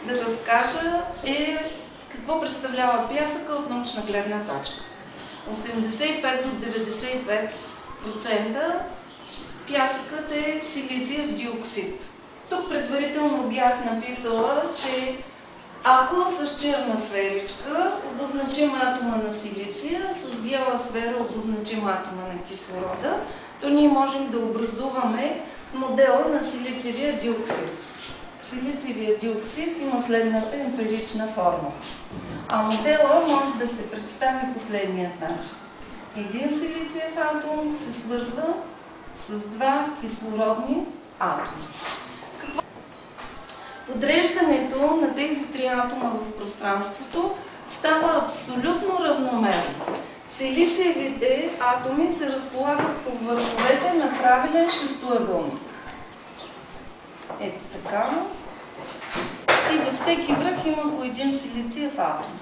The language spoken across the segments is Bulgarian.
да разкажа е какво представлява пясъка от научна гледна точка. 85 до 95% пясъкът е силициев диоксид. Тук предварително бях написала, че ако с черна сферичка обозначим атома на силиция, с бяла сфера обозначим атома на кислорода, то ние можем да образуваме модела на силициевия диоксид. Силициевия диоксид има следната емпирична форма. А модела може да се представи последният начин. Един силициев атом се свързва с два кислородни атома. Подреждането на тези три атома в пространството става абсолютно равномерно. Силициевите атоми се разполагат по върховете на правилен шестоъгълник. Ето така. И във всеки връх има по един силициев атом.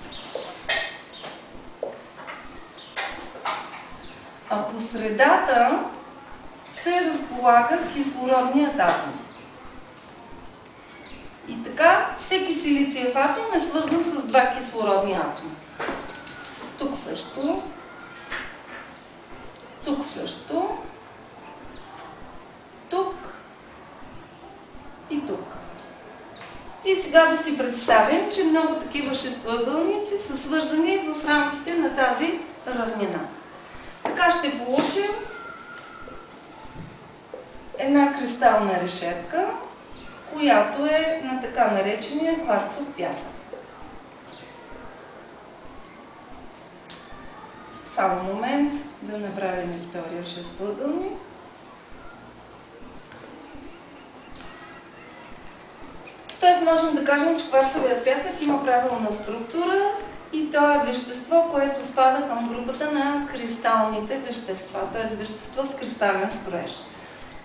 А по средата се разполага кислородният атом. И така, всеки силициев атом е свързан с два кислородни атома. Тук също. Тук също. Тук. И тук. И сега да си представим, че много такива шестоъгълници са свързани в рамките на тази равнина. Така ще получим една кристална решетка, която е на така наречения кварцов пясък. Само момент да направим и втория шестоъгълник. Тоест можем да кажем, че кварцовият пясък има правилна структура и то е вещество, което спада към групата на кристалните вещества, т.е. вещество с кристален строеж.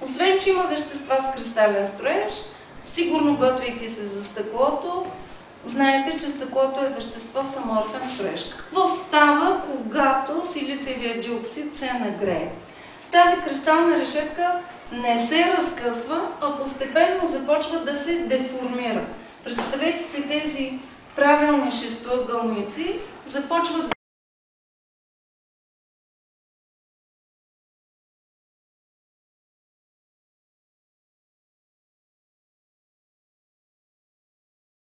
Освен, че има вещества с кристален строеж, сигурно готвейки се за стъклото, знаете, че стъклото е вещество с аморфен строеж. Какво става, когато силициевия диоксид се нагрее? Тази кристална решетка не се разкъсва, а постепенно започва да се деформира. Представете си, тези правилни шестоъгълници започват